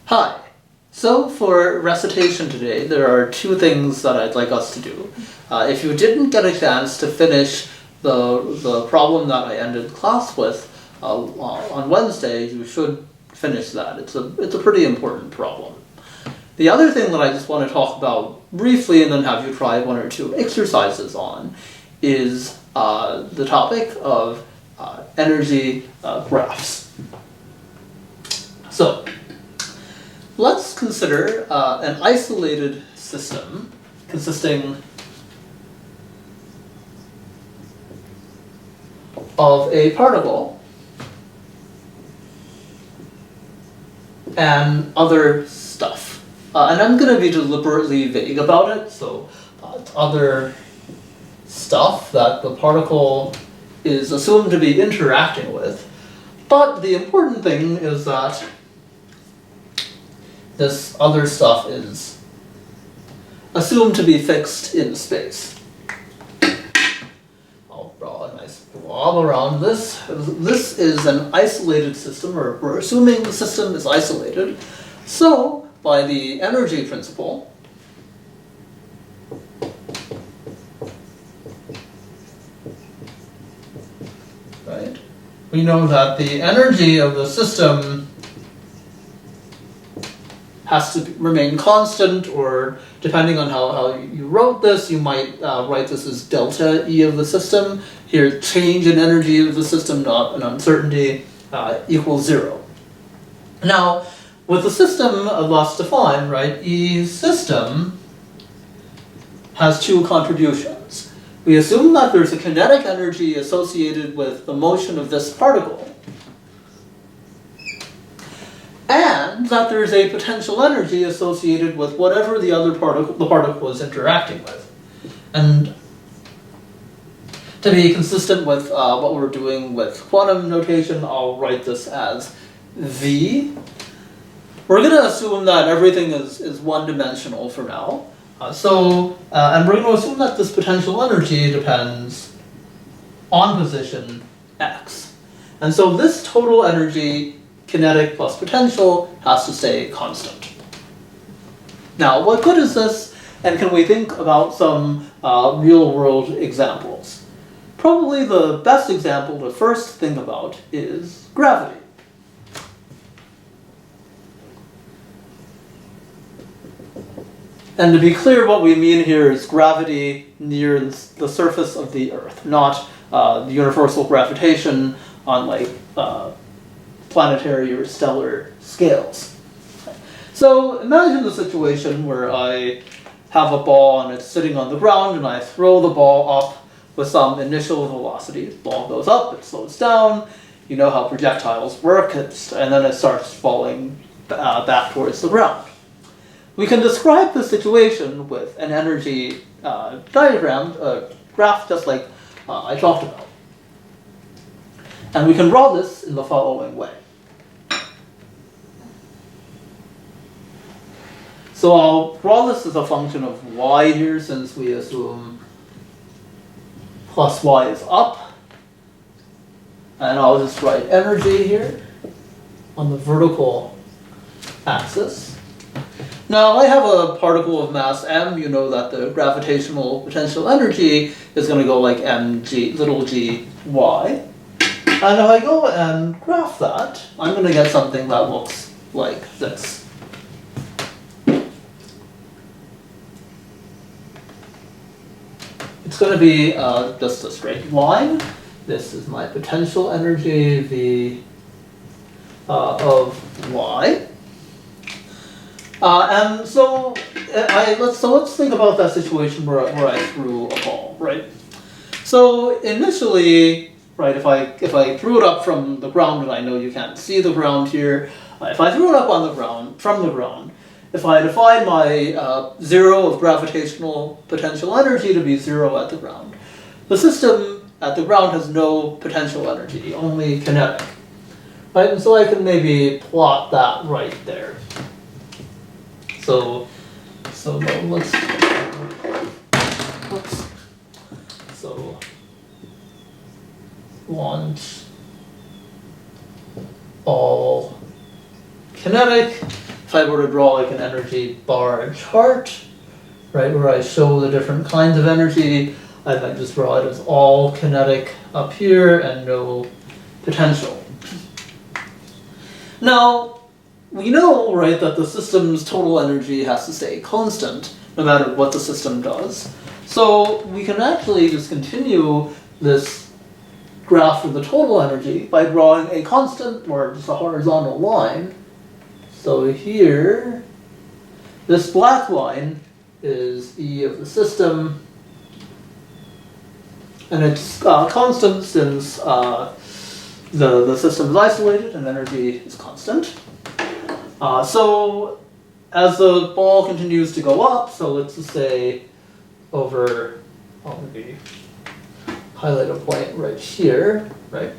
Hi. So for recitation today, there are two things that I'd like us to do. If you didn't get a chance to finish the problem that I ended class with on Wednesday, you should finish that. It's a pretty important problem. The other thing that I just want to talk about briefly and then have you try one or two exercises on is the topic of energy graphs. So, let's consider an isolated system consisting of a particle and other stuff. And I'm going to be deliberately vague about it, so other stuff that the particle is assumed to be interacting with. But the important thing is that this other stuff is assumed to be fixed in space. I'll draw a nice blob around this. This is an isolated system, or we're assuming the system is isolated. So, by the energy principle, right, we know that the energy of the system has to remain constant, or depending on how you wrote this, you might write this as delta E of the system. Here, change in energy of the system, not an uncertainty, equals 0. Now, with the system thus defined, right, E system has two contributions. We assume that there's a kinetic energy associated with the motion of this particle, and that there's a potential energy associated with whatever the particle is interacting with. And to be consistent with what we're doing with quantum notation, I'll write this as V. We're going to assume that everything is one-dimensional for now. And we're going to assume that this potential energy depends on position x. And so this total energy, kinetic plus potential, has to stay constant. Now, what good is this, and can we think about some real-world examples? Probably the best example to first think about is gravity. And to be clear, what we mean here is gravity near the surface of the Earth, not the universal gravitation on like planetary or stellar scales. So imagine the situation where I have a ball and it's sitting on the ground and I throw the ball up with some initial velocity. The ball goes up, it slows down. You know how projectiles work, and then it starts falling back towards the ground. We can describe the situation with an energy diagram, a graph just like I talked about. And we can draw this in the following way. So I'll draw this as a function of y here, since we assume plus y is up. And I'll just write energy here on the vertical axis. Now, I have a particle of mass m. You know that the gravitational potential energy is going to go like mg, little g, y. And if I go and graph that, I'm going to get something that looks like this. It's going to be just a straight line. This is my potential energy, V of y. And so let's think about that situation where I threw a ball, right? So initially, right, if I threw it up from the ground, and I know you can't see the ground here, if I threw it up on the ground, from the ground, if I define my 0 of gravitational potential energy to be 0 at the ground, the system at the ground has no potential energy, only kinetic, right? And so I can maybe plot that right there. So launch all kinetic. If if I were to draw like an energy bar chart, right, where I show the different kinds of energy, I might just draw it as all kinetic up here and no potential. Now, we know, right, that the system's total energy has to stay constant no matter what the system does. So we can actually just continue this graph for the total energy by drawing a constant or just a horizontal line. So here, this black line is E of the system, and it's constant since the system is isolated and energy is constant. So as the ball continues to go up, so let's just say over, I'll maybe highlight a point right here, right?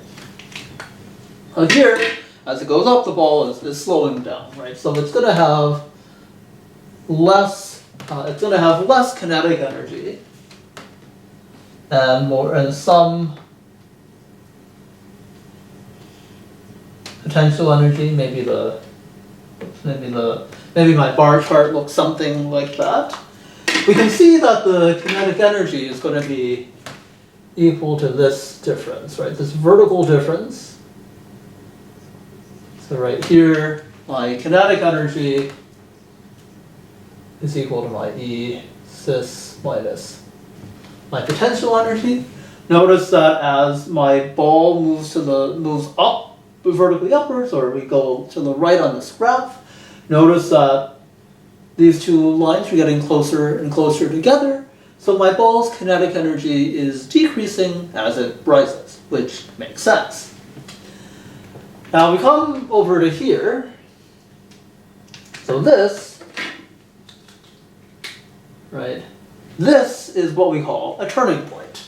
Here, as it goes up, the ball is slowing down, right? So it's going to have less kinetic energy and some potential energy. Maybe my bar chart looks something like that. We can see that the kinetic energy is going to be equal to this difference, right? This vertical difference. So right here, my kinetic energy is equal to my E cis minus my potential energy. Notice that as my ball moves up vertically upwards, or we go to the right on this graph, notice that these two lines are getting closer and closer together. So my ball's kinetic energy is decreasing as it rises, which makes sense. Now we come over to here. So this, right, this is what we call a turning point.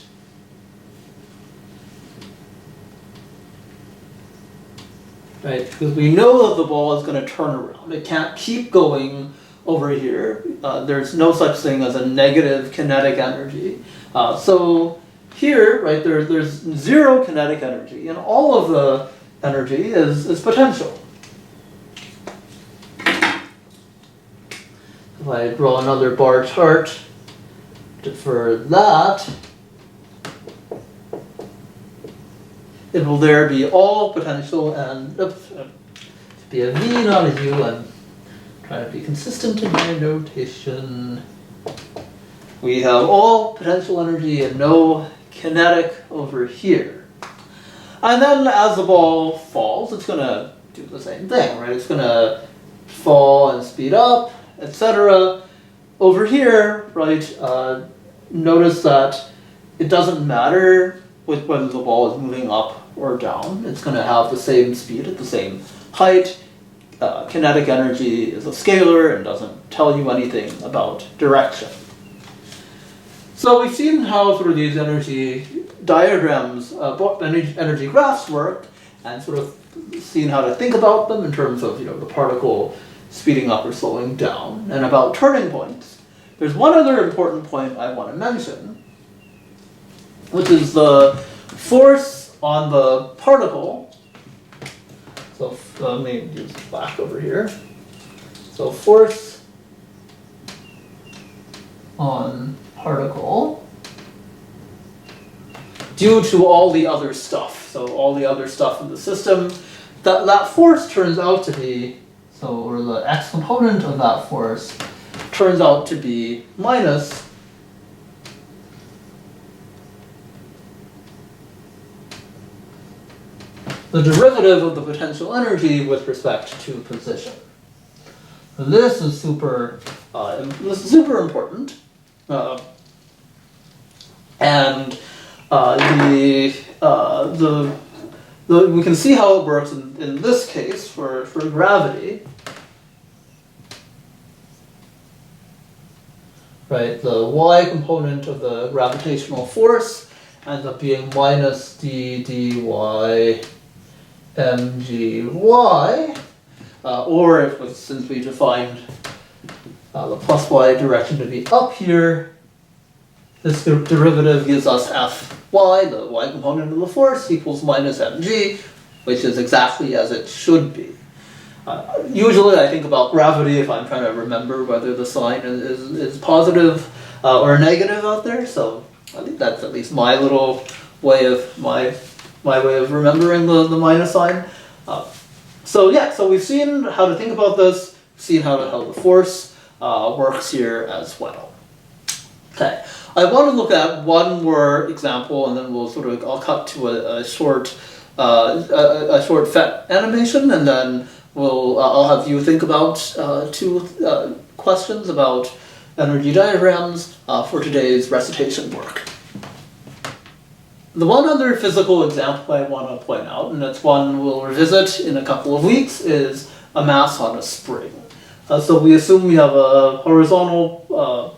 Right, because we know that the ball is going to turn around. It can't keep going over here. There's no such thing as a negative kinetic energy. So here, right, there's zero kinetic energy, and all of the energy is potential. If I draw another bar chart for that, it will there be all potential and, be a V, not a U. I'm trying to be consistent in my notation. We have all potential energy and no kinetic over here. And then as the ball falls, it's going to do the same thing, right? It's going to fall and speed up, etc. Over here, right, notice that it doesn't matter with whether the ball is moving up or down. It's going to have the same speed at the same height. Kinetic energy is a scalar and doesn't tell you anything about direction. So we've seen how sort of these energy diagrams, energy graphs work, and sort of seen how to think about them in terms of, the particle speeding up or slowing down, and about turning points. There's one other important point I want to mention, which is the force on the particle. So let me use black over here. So force on particle due to all the other stuff. So all the other stuff in the system, that force turns out to be, or the x component of that force turns out to be minus the derivative of the potential energy with respect to position. So this is super important, and we can see how it works in this case for gravity. Right, the y component of the gravitational force ends up being minus d dy mgy, or since we defined the plus y direction to be up here, this derivative gives us fy, the y component of the force, equals minus mg, which is exactly as it should be. Usually I think about gravity if I'm trying to remember whether the sign is positive or negative out there. So I think that's at least my little way of my way of remembering the minus sign. So yeah, so we've seen how to think about this, seen how the force works here as well. Okay, I want to look at one more example, and then I'll cut to a short a short FET animation, and then I'll have you think about two questions about energy diagrams for today's recitation work. The one other physical example I want to point out, and it's one we'll revisit in a couple of weeks, is a mass on a spring. So we assume we have a horizontal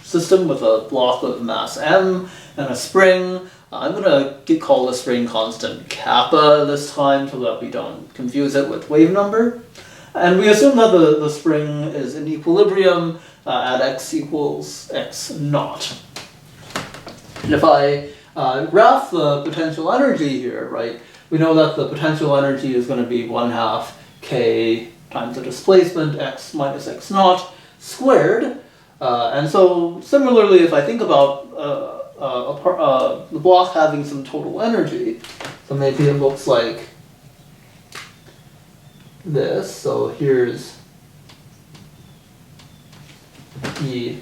system with a block of mass m and a spring. I'm going to call the spring constant kappa this time so that we don't confuse it with wave number. And we assume that the spring is in equilibrium at x equals x naught. And if I graph the potential energy here, right, we know that the potential energy is going to be 1/2 k times the displacement x minus x naught squared. And so similarly, if I think about the block having some total energy, so maybe it looks like this. So here's the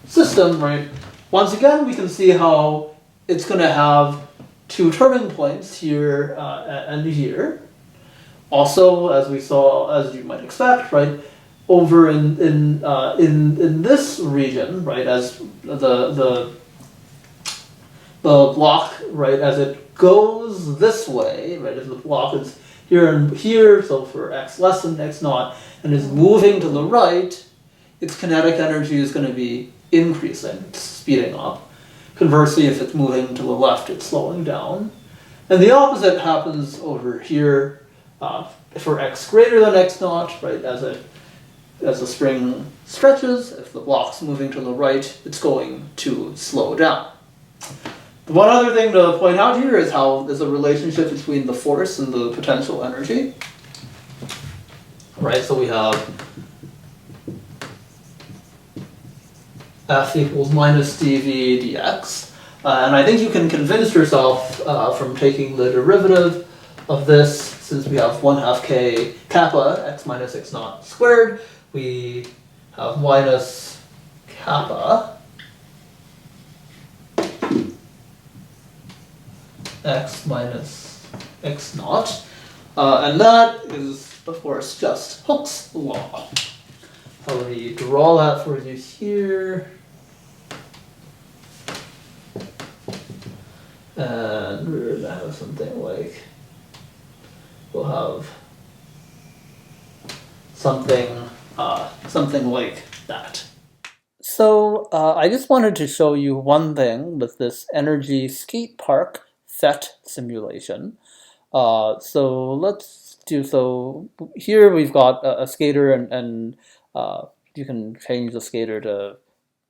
system, right? Once again, we can see how it's going to have two turning points here and here. Also, as we saw, as you might expect, right, over in this region, right, as the block, right, as it goes this way, right, as the block is here and here, so for x less than x naught, and is moving to the right, its kinetic energy is going to be increasing, it's speeding up. Conversely, if it's moving to the left, it's slowing down. And the opposite happens over here for x greater than x naught, right, as the spring stretches. If the block's moving to the right, it's going to slow down. One other thing to point out here is how there's a relationship between the force and the potential energy. Right, so we have F equals minus dv dx. And I think you can convince yourself from taking the derivative of this, since we have 1/2 k kappa x minus x naught squared, we have minus kappa x minus x naught. And that is, of course, just Hooke's law. I'll draw that for you here. And we're going to have something like, we'll have something like that. So I just wanted to show you one thing with this energy skate park FET simulation. So let's do so. Here we've got a skater, and you can change the skater to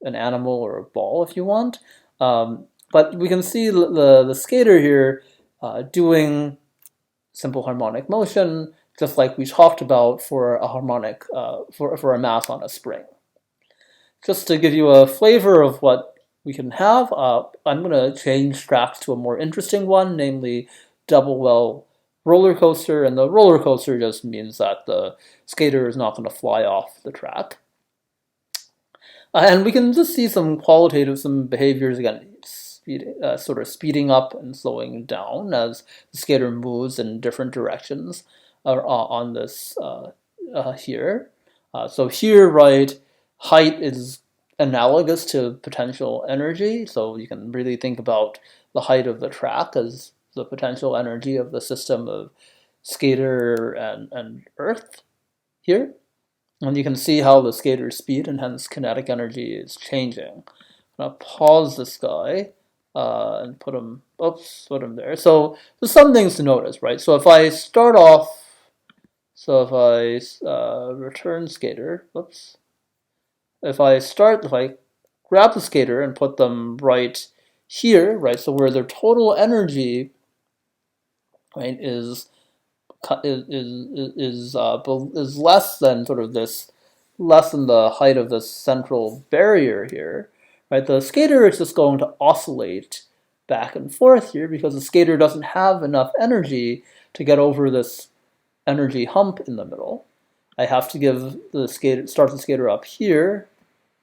an animal or a ball if you want. But we can see the skater here doing simple harmonic motion, just like we talked about for a harmonic for a mass on a spring. Just to give you a flavor of what we can have, I'm going to change tracks to a more interesting one, namely double well roller coaster, and the roller coaster just means that the skater is not going to fly off the track. And we can just see some behaviors again, sort of speeding up and slowing down as the skater moves in different directions on this here. So here, right, height is analogous to potential energy, so you can really think about the height of the track as the potential energy of the system of skater and Earth here. And you can see how the skater's speed and hence kinetic energy is changing. I'm going to pause this guy and put him there. So there's some things to notice, right? So if I start off, if I return skater, if I grab the skater and put them right here, right, so where their total energy, right, is is less than sort of this, less than the height of this central barrier here, right? The skater is just going to oscillate back and forth here because the skater doesn't have enough energy to get over this energy hump in the middle. I have to give the skater, start the skater up here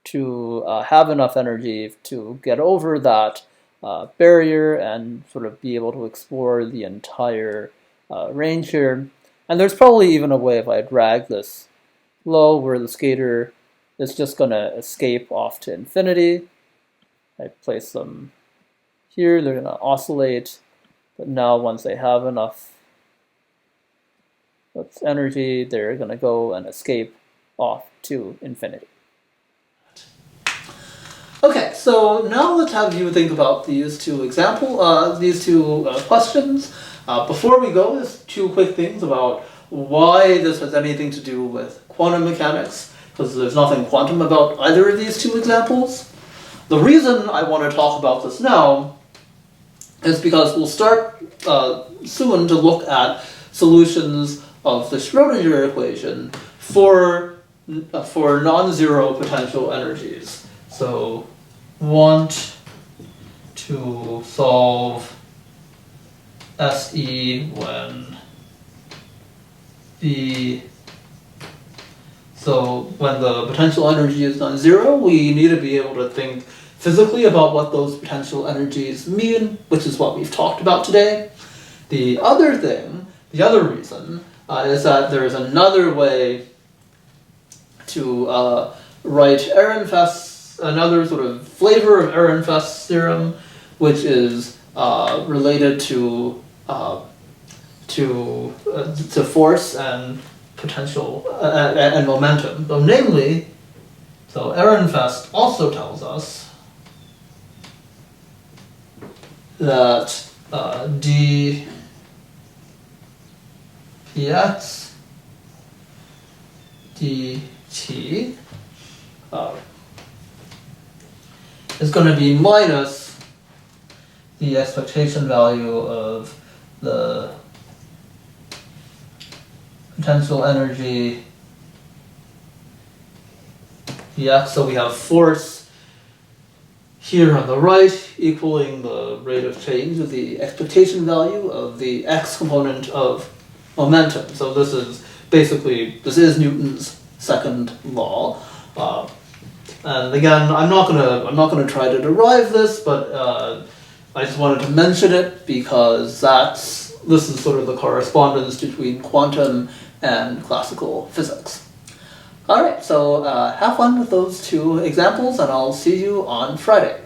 to have enough energy to get over that barrier and sort of be able to explore the entire range here. And there's probably even a way if I drag this low where the skater is just going to escape off to infinity. I place them here, they're going to oscillate, but now once they have enough energy, they're going to go and escape off to infinity. Okay, so now let's have you think about these two questions. Before we go, there's two quick things about why this has anything to do with quantum mechanics, because there's nothing quantum about either of these two examples. The reason I want to talk about this now is because we'll start soon to look at solutions of the Schrödinger equation for non-zero potential energies. So, want to solve SE when when the potential energy is non-zero, we need to be able to think physically about what those potential energies mean, which is what we've talked about today. The other reason, is that there is another way to write Ehrenfest's, another sort of flavor of Ehrenfest's theorem, which is related to force and potential and momentum. So namely, so Ehrenfest also tells us that dpx dt is going to be minus the expectation value of the potential energy dx. So we have force here on the right equaling the rate of change of the expectation value of the x component of momentum. So this is Newton's second law. And again, I'm not gonna try to derive this, but I just wanted to mention it because this is sort of the correspondence between quantum and classical physics. All right, so have fun with those two examples, and I'll see you on Friday.